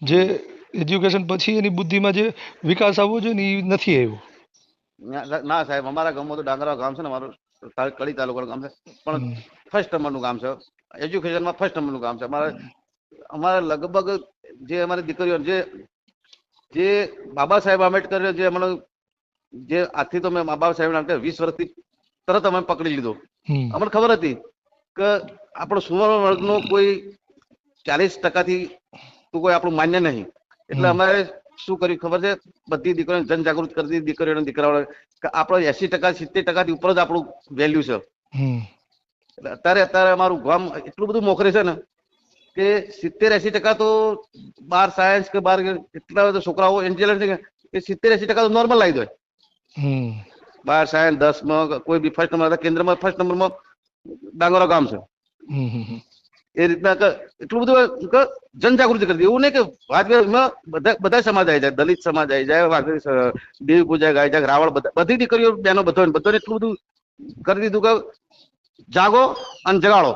જે એજ્યુકેશન પછી એની બુદ્ધિમાં જે વિકાસ આવવો જોઈએ ને એ નથી આવ્યો. ના સાહેબ, અમારા ગામમાં તો ડાંગરા ગામ છે ને, અમારું કડી તાલુકાનું ગામ છે, પણ ફર્સ્ટ નંબરનું ગામ છે એજ્યુકેશનમાં. ફર્સ્ટ નંબરનું ગામ છે અમારે લગભગ જે અમારી દીકરીઓ જે બાબા સાહેબ આંબેડકર જે અમને જે આજથી તો મેં બાબા સાહેબ 20 વર્ષથી તરત અમે પકડી લીધો. અમને ખબર હતી કે આપણો સુવર્ણ વર્ગનો કોઈ 40%થી કોઈ આપણું માન્ય નહીં. એટલે અમારે શું કર્યું ખબર છે? બધી દીકરીઓને જનજાગૃત કરી દીકરીઓ દીકરાઓ કે આપણો 80% 70%થી ઉપર જ આપણું વેલ્યુ છે. અત્યારે અમારું ગામ એટલું બધું મોખરે છે ને કે 70-80% તો બાર સાયન્સ કે બાર એટલા બધા છોકરાઓ એન્જિનિયર છે કે 70-80% તો નોર્મલ લાવી દો. બાર સાયન્સ 10માં કોઈ બી ફર્સ્ટ નંબર કેન્દ્રમાં ફર્સ્ટ નંબરમાં ડાંગરા ગામ છે. એ રીતના એટલું બધું જનજાગૃતિ કરી. એવું નહીં કે વાત બધા સમાજ આવી જાય, દલિત સમાજ આવી જાય, દેવી પૂજા આવી જાય, રાવણ, બધી દીકરીઓ બહેનો બધાને એટલું બધું કરી દીધું કે જાગો અને જગાડો.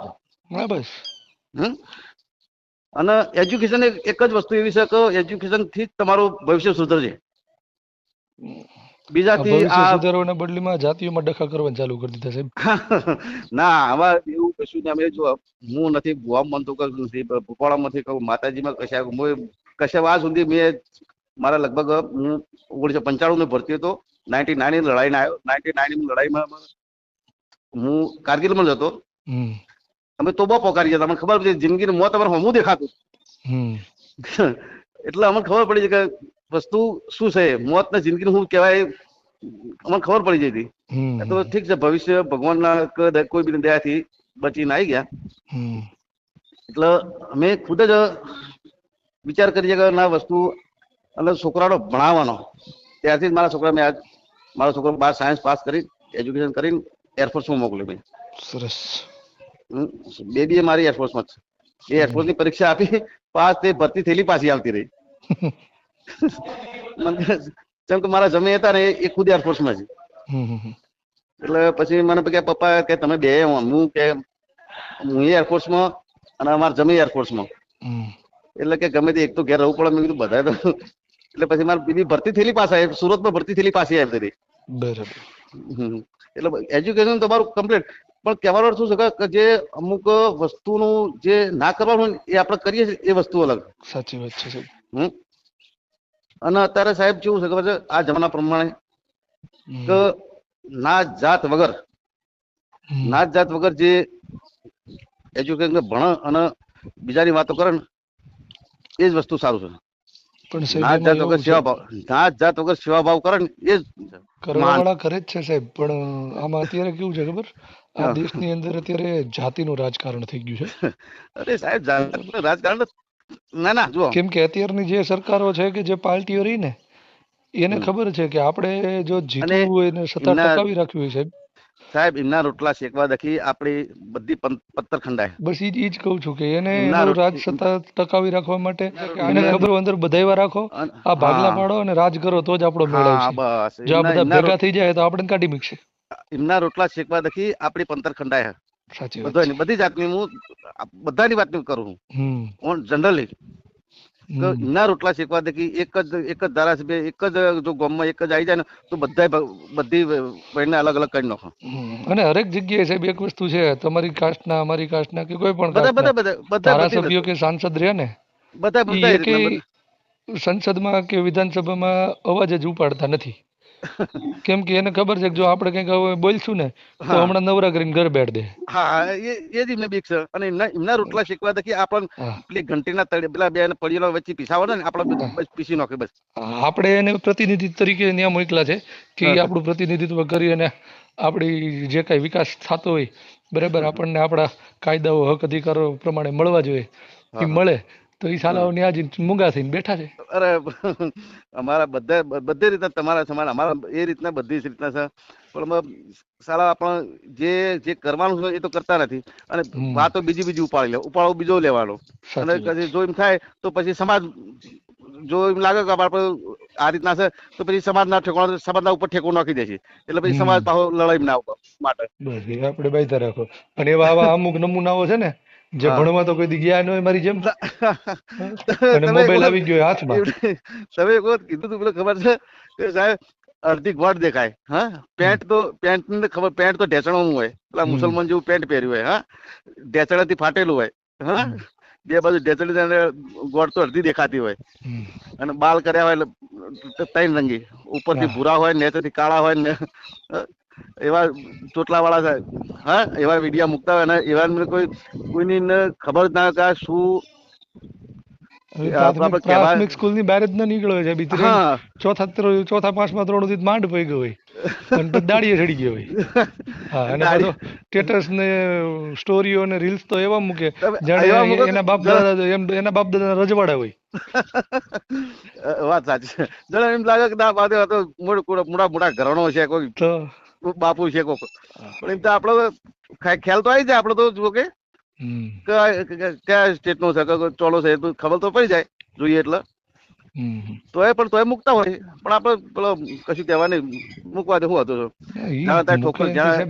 અને એજ્યુકેશન એક જ વસ્તુ એવી છે કે એજ્યુકેશન થી જ તમારું ભવિષ્ય સુધરશે. બીજાથી સુધારવાના બદલીમાં જાતિઓમાં ડખા કરવાનું ચાલુ કરી દીધા સાહેબ. ના, આમાં એવું કશું ને. અમે જો હું નથી ગોમ મનતો કશું નથી, ભોપાળા નથી કહું, માતાજીમાં કશા વાર સુધી મેં મારા લગભગ હું 1995 ભરતી હતો. 99 ની લડાઈને આવ્યો. 99 ની લડાઈમાં હું કારગિલમાં જ હતો. અમે તોબા પોકારી જતા. અમને ખબર પડી જિંદગીનું મોત અમારે હમું દેખાતું. એટલે અમને ખબર પડી છે કે વસ્તુ શું છે, મોત ને જિંદગીનું શું કહેવાય, અમને ખબર પડી જતી. તો ઠીક છે, ભવિષ્ય ભગવાનના કોઈ બી દયાથી બચીને આવી ગયા. એટલે અમે ખુદ જ વિચાર કરીએ કે ના વસ્તુ અને છોકરાનો ભણાવવાનો. ત્યારથી જ મારો છોકરો 12 સાયન્સ પાસ કરી, એજ્યુકેશન કરીને એરફોર્સમાં મોકલ્યો મેં. સરસ. બેબી મારી એરફોર્સમાં છે. એ એરફોર્સની પરીક્ષા આપી, પાસ થઈ, ભરતી થયેલી, પાછી આવતી રહી. જેમ કે મારા જમે હતા ને એ ખુદ એરફોર્સમાં છે. એટલે પછી મને કે પપ્પા કે તમે બે, હું એરફોર્સમાં અને અમારા જમી એરફોર્સમાં. એટલે કે ગમે તે એક તો ઘેર રહેવું પડે. મેં કીધું બધા તો. એટલે પછી મારી બીબી ભરતી થયેલી, પાછા સુરતમાં ભરતી થયેલી, પાછી આવતી રહી. બરાબર. એટલે એજ્યુકેશન તમારું કમ્પ્લીટ. પણ કહેવાનો અર્થ શું છે કે જે અમુક વસ્તુનું જે ના કરવાનું એ આપણે કરીએ છીએ, એ વસ્તુ અલગ. સાચી વાત છે. અને અત્યારે સાહેબ કેવું છે ખબર છે, આ જમાના પ્રમાણે કે નાત જાત વગર જે એજ્યુકેશન ભણે અને બીજાની વાતો કરે ને, એ જ વસ્તુ સારું છે. નાત જાત વગર સેવા ભાવ કરે ને, એ જ કરવાવાળા કરે જ છે સાહેબ. પણ આમાં અત્યારે કેવું છે ખબર, આ દેશની અંદર અત્યારે જાતિનું રાજકારણ થઈ ગયું છે. અરે સાહેબ, રાજકારણ ના જો કેમ કે અત્યારની જે સરકારો છે કે જે પાર્ટીઓ રહી ને, એને ખબર છે કે આપણે જો જીતવું હોય ને સત્તા ટકાવી રાખવી હોય સાહેબ, એમના રોટલા શેકવા દખી આપણી બધી પત્તર ખંડાય. બસ એ જ કહું છું કે એને રાજ સત્તા ટકાવી રાખવા માટે એને ખબર અંદર બધાયવા રાખો, આ ભાગલા પાડો અને રાજ કરો, તો જ આપણો મેળ આવશે. જો આ બધા ભેગા થઈ જાય તો આપણે કાઢી મૂકશે. એમના રોટલા શેકવા દખી આપણી પંતર ખંડાય. સાચી વાત. બધી જાતની હું બધાની વાત કરું છું જનરલી. એમના રોટલા શેકવા દખી એક જ ધારાસભ્ય, એક જ જો ગામમાં એક જ આવી જાય ને તો બધી અલગ અલગ કરી નાખો. અને હરેક જગ્યાએ સાહેબ એક વસ્તુ છે, તમારી કાસ્ટના, અમારી કાસ્ટના કે કોઈ પણ ધારાસભ્યો કે સાંસદ રહ્યા ને, બધા સંસદમાં કે વિધાનસભામાં અવાજ જ ઉપાડતા નથી. કેમ કે એને ખબર છે કે જો આપણે કંઈક બોલશું ને તો હમણાં નવરા કરીને ઘર બેઠ દે. હા, એ જ એમને બીક છે. અને એમના રોટલા શેકવા દખી આપણને પેલી ઘંટીના પેલા બે પડીઓ વચ્ચે પીસાવો ને, આપણે પીસી નાખે. બસ આપણે એને પ્રતિનિધિ તરીકે ત્યાં મોકલા છે કે આપણું પ્રતિનિધિત્વ કરી અને આપણી જે કાંઈ વિકાસ થતો હોય, બરાબર, આપણને આપણા કાયદાઓ, હક, અધિકારો પ્રમાણે મળવા જોઈએ, એ મળે તો એ સાલાઓની આજે મૂંગા થઈને બેઠા છે. અરે અમારા બધી રીતના તમારા સમાન અમારા એ રીતના બધી જ રીતના છે. પણ સાલા આપણે જે કરવાનું છે એ તો કરતા નથી. અને વાતો બીજી ઉપાડો બીજો લેવાનો. અને જો એમ થાય તો પછી સમાજ, જો એમ લાગે કે આપણે આ રીતના છે તો પછી સમાજના ઠેકાણા, સમાજના ઉપર ઠેકો નાખી દે છે. એટલે પછી સમાજ પાછો લડાઈ ના માટે બસ એ આપણે બાયતા રાખો. અને એવા આવા અમુક નમૂનાઓ છે ને જે ભણવા તો કોઈ દી ગયા ન હોય મારી જેમ, અને મોબાઈલ આવી ગયો હાથમાં. તમે એક વખત કીધું તું પેલું ખબર છે કે સાહેબ અડધી ગોળ દેખાય, હા પેન્ટ તો ખબર, પેન્ટ તો ઢેચણું હોય, પેલા મુસલમાન જેવું પેન્ટ પહેર્યું હોય, હા ઢેચણાથી ફાટેલું હોય, હા બે બાજુ ઢેચણી ગોળ તો અડધી દેખાતી હોય, અને બાલ કર્યા હોય એટલે ત્રણ રંગી, ઉપરથી ભૂરા હોય નીચેથી કાળા હોય ને એવા ચોટલા વાળા સાહેબ, હા એવા વિડીયા મૂકતા હોય, અને એવા કોઈની ખબર જ ના કે શું પ્રાથમિક સ્કૂલ ની બહાર જ ના નીકળ્યો છે, બીજી ચોથા પાંચમા ધોરણ સુધી માંડ પડી ગયો હોય, અને પછી દાડીએ ચડી ગયો હોય. હા, અને પાછો સ્ટેટસ ને સ્ટોરીઓ ને રીલ્સ તો એવા મૂકે જાણે એના બાપ દાદા રજવાડા હોય. વાત સાચી છે. જાણે એમ લાગે કે ના બાદ તો મોટા ઘરણો છે, કોઈ બાપુ છે કોક, પણ એમ તો આપડો ખ્યાલ તો આવી જાય, આપડે તો જો કે કયા સ્ટેટ નો છે, ચોલો છે, ખબર તો પડી જાય જોઈએ એટલે. તોય મૂકતા હોય, પણ આપડે પેલો કશું કહેવા નહીં, મૂકવા દે શું હતું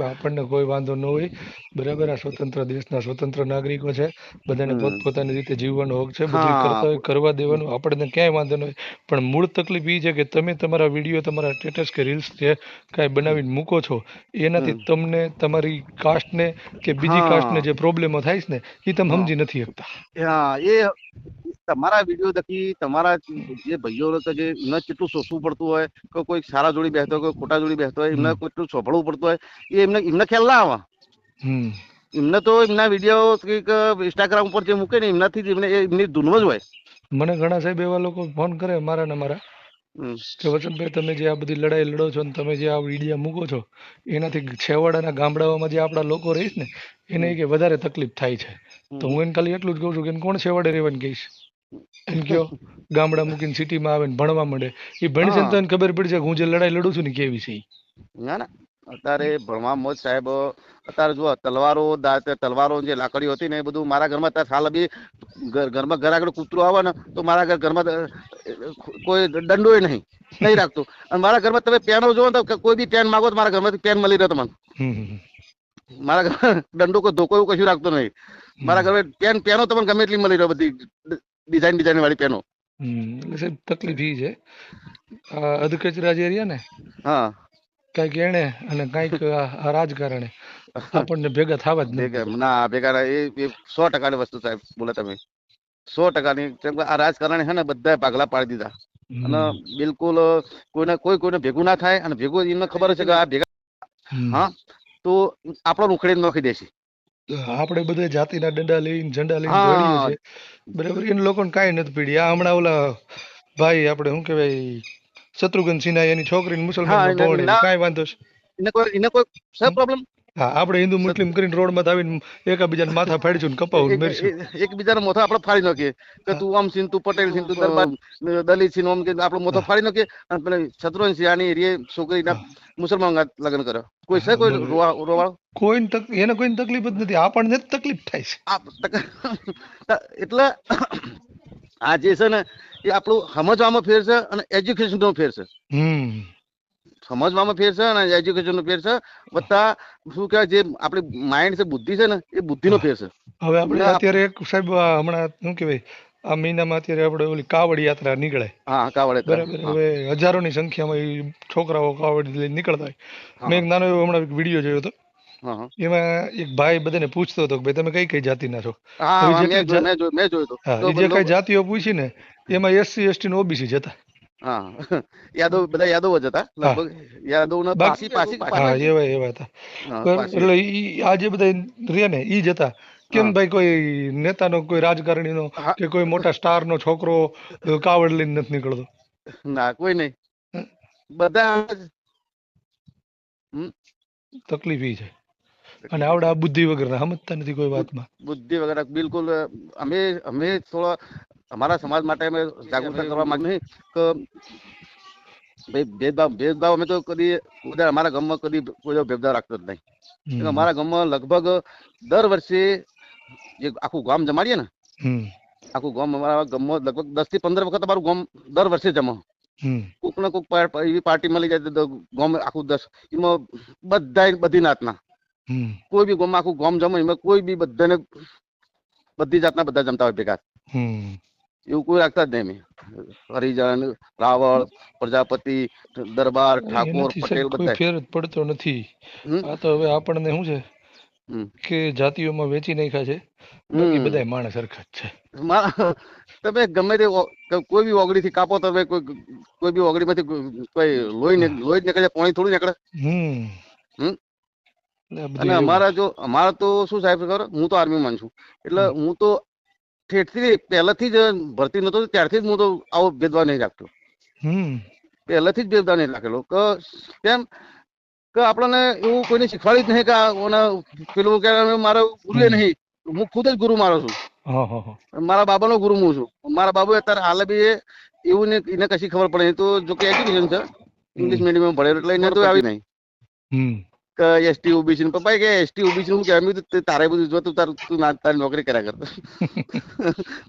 આપણને કોઈ વાંધો ન હોય, બરાબર. આ સ્વતંત્ર દેશના સ્વતંત્ર નાગરિકો છે, બધાને પોતપોતાની રીતે જીવવાનો હક છે, બધું કરતા હોય કરવા દેવાનું, આપણને ક્યાંય વાંધો ન હોય. પણ મૂળ તકલીફ એ છે કે તમે તમારા વિડીયો, તમારા સ્ટેટસ કે રીલ્સ જે કાંઈ બનાવીને મૂકો છો, એનાથી તમને તમારી કાસ્ટને કે બીજી કાસ્ટને જે પ્રોબ્લેમો થાય છે ને, એ તમે સમજી નથી શકતા. હા, એ તમારા વિડીયો થકી તમારા જે ભાઈઓ જે એમને કેટલું સોચવું પડતું હોય, કે કોઈ સારા જોડી બેસતો હોય, કોઈ ખોટા જોડી બેસતો હોય, એમને કેટલું સોંભળવું પડતું હોય, એ એમને ખ્યાલ ના આવે. એમને તો એમના વિડીયો ઇન્સ્ટાગ્રામ ઉપર જે મૂકે ને એમનાથી જ એમની ધૂન જ હોય. મને ઘણા સાહેબ એવા લોકો ફોન કરે મારા ને મારા, કે વસંતભાઈ તમે જે આ બધી લડાઈ લડો છો ને તમે જે આ વિડીયો મૂકો છો, એનાથી છેવાડાના ગામડાઓમાં જે આપણા લોકો રહીશ ને એને કે વધારે તકલીફ થાય છે. તો હું એને ખાલી એટલું જ કહું છું કે કોણ છેવાડે રહેવાનું કહીશ, એમ કયો ગામડા મૂકીને સિટીમાં આવે ને ભણવા માંડે, એ ભણશે ને તો એને ખબર પડશે કે હું જે લડાઈ લડું છું ને કેવી છે. ના ના, અત્યારે ભણવામાં સાહેબ અત્યારે જો તલવારો જે લાકડીઓ હતી ને એ બધું મારા ઘરમાં અત્યારે હાલ બી ઘરમાં ઘર આગળ કૂતરો આવે ને તો મારા ઘરમાં કોઈ દંડો નહીં રાખતું, અને મારા ઘરમાં તમે પેનો જોવો તો કોઈ બી પેન માંગો તો મારા ઘરમાંથી પેન મળી રહે તમને. મારા ઘરમાં દંડો કોઈ ધોકો એવું કશું રાખતો નહીં. મારા ઘરમાં પેનો તમને ગમે એટલી મળી રહે, બધી ડિઝાઇન વાળી પેનો. એટલે સાહેબ તકલીફ એ છે, અધકચરા જે રહ્યા ને, હા કઈક એને અને કઈક રાજકારણે આપણને ભેગા થવા જ નહીં. ના ભેગા, એ 100% વસ્તુ સાહેબ બોલે તમે, 100%. આ રાજકારણે છે ને બધા ભાગલા પાડી દીધા, અને બિલકુલ કોઈને ભેગું ના થાય, અને ભેગું એમને ખબર છે કે આ ભેગા હા તો આપણો ઉખેડી નાખી દેશે. આપણે બધા જાતિના ડંડા લઈને ઝંડા લઈને દોડીએ છીએ, બરાબર. એને લોકોને કાંઈ નથી પડી. આ હમણાં ઓલા ભાઈ આપણે શું કહેવાય શત્રુઘ્ન સિન્હા એની છોકરીને મુસલમાન કાંઈ વાંધો છે એને કોઈ પ્રોબ્લેમ. હા, આપણે હિન્દુ મુસ્લિમ કરીને રોડમાં આવીને એકબીજાને માથા ફાડીશું ને કપાવું મેરશું, એકબીજાના મોથા આપણે ફાડી નાખીએ કે તું આમ સિંહ, તું પટેલ સિંહ, તું દરબાર દલિત સિંહ, આમ કે આપણો મોથો ફાડી નાખીએ. અને પેલા શત્રુઘ્ન સિંહાની એરિયે છોકરીના મુસલમાન લગ્ન કર્યો. કોઈ છે કોઈ રોવાળો? એને કોઈ તકલીફ જ નથી, આપણને જ તકલીફ થાય છે. એટલે આ જે છે ને એ આપણું સમજવામાં ફેર છે, અને એજ્યુકેશન નો ફેર છે. સમજવામાં ફેર છે અને એજ્યુકેશન નો ફેર છે, વત્તા શું કહેવાય જે આપણી માઇન્ડ છે, બુદ્ધિ છે ને એ બુદ્ધિ નો ફેર છે. હવે આપણે અત્યારે એક સાહેબ હમણાં શું કહેવાય આ મહિનામાં અત્યારે આપણે ઓલી કાવડ યાત્રા નીકળે, હા કાવડ બરાબર. હવે હજારોની સંખ્યામાં છોકરાઓ કાવડ લઈને નીકળતા હોય. મેં એક નાનો એવો હમણાં વિડીયો જોયો હતો, એમાં એક ભાઈ બધાને પૂછતો હતો કે ભાઈ તમે કઈ કઈ જાતિના છો. જે કઈ જાતિઓ પૂછી ને એમાં SC ST ને OBC જ હતા. યાદવ બધા યાદવ જ હતા લગભગ, યાદવ ના પાસી એવા હતા. એટલે આ જે બધા રહ્યા ને ઈ જ હતા. કેમ ભાઈ કોઈ નેતાનો, કોઈ રાજકારણીનો કે કોઈ મોટા સ્ટાર નો છોકરો કાવડ લઈને નથી નીકળતો? ના કોઈ નહીં, બધા તકલીફ એ છે. અને આવડા બુદ્ધિ વગર સમજતા નથી કોઈ વાતમાં. બુદ્ધિ વગર બિલકુલ. અમે થોડા અમારા સમાજ માટે અમે જાગૃતતા કરવા માંગીએ કે ભાઈ ભેદભાવ અમે તો કદી અમારા ગામમાં કદી કોઈ ભેદભાવ રાખતો જ નહીં. અમારા ગામમાં લગભગ દર વર્ષે જે આખું ગામ જમાડીએ ને, આખું ગામ અમારા ગામમાં લગભગ 10 થી 15 વખત અમારું ગામ દર વર્ષે જમા. કોક ને કોક એવી પાર્ટી મળી જાય તો ગામ આખું 10 એમાં બધા બધી નાતના કોઈ બી ગામ આખું ગામ જમે, એમાં કોઈ બી બધાને બધી જાતના બધા જમતા હોય ભેગા. એવું કોઈ રાખતા જ નહીં અમે. હરિજન, રાવળ, પ્રજાપતિ, દરબાર, ઠાકોર, પટેલ બધા ફેર જ પડતો નથી. આ તો હવે આપણને શું છે કે જાતિઓમાં વેચી નાખ્યા છે, બાકી બધા માણસ સરખા જ છે. તમે ગમે તે કોઈ બી ઓગળી થી કાપો, તમે કોઈ બી ઓગળી માંથી કોઈ લોહી નીકળે, પાણી થોડું નીકળે. અને અમારા તો શું સાહેબ ખબર, હું તો આર્મીમાં છું, એટલે હું તો ઠેઠથી પહેલાથી જ ભરતી નતો ત્યારથી જ હું તો આવો ભેદભાવ નહીં રાખતો. પહેલાથી જ ભેદભાવ નહીં રાખેલો. કેમ કે આપણને એવું કોઈને શીખવાડ્યું જ નહીં કે પેલું કે મારો ગુરુ નહીં, હું ખુદ જ ગુરુ મારો છું. મારા બાબાનો ગુરુ હું છું. મારા બાબુ અત્યારે હાલ બી એવું ને એને કશી ખબર પડે નહીં. તો જો કે એજ્યુકેશન છે, ઇંગ્લિશ મીડિયમ ભણેલો, એટલે એને તો આવી નહીં કે એસટી ઓબીસી નું. પપ્પા કે એસટી ઓબીસી નું કહેવાય તારે બધું જો તું તારી નોકરી કર્યા કરતો,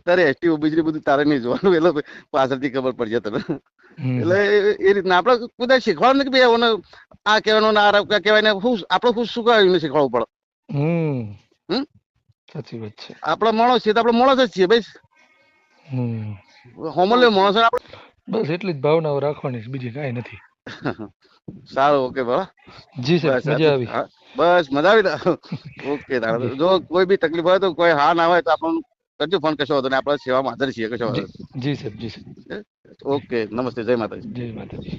તારે એસટી ઓબીસી બધું તારે નહીં જોવાનું, એટલે પાછળથી ખબર પડશે તને. એટલે એ રીતના આપડે બધા શીખવાડવાનું કે ભાઈ આ કહેવાનું આ કહેવાય ને, આપડે શું કહેવાય શીખવાડવું પડે. સાચી વાત છે. આપડે માણસ છીએ તો આપડે માણસ જ છીએ ભાઈ. હોમલે માણસ બસ એટલી જ ભાવનાઓ રાખવાની, બીજી કઈ નથી. સારું, ઓકે બરાબર. જી સાહેબ, મજા આવી. બસ મજા આવી. ઓકે, જો કોઈ બી તકલીફ હોય તો કોઈ હા ના હોય તો આપણને કરજો ફોન, કશો વાંધો નહીં, આપણે સેવામાં હાજર છીએ. કશો વાંધો. જી સાહેબ, જી સાહેબ. ઓકે, નમસ્તે, જય માતાજી. જય માતાજી.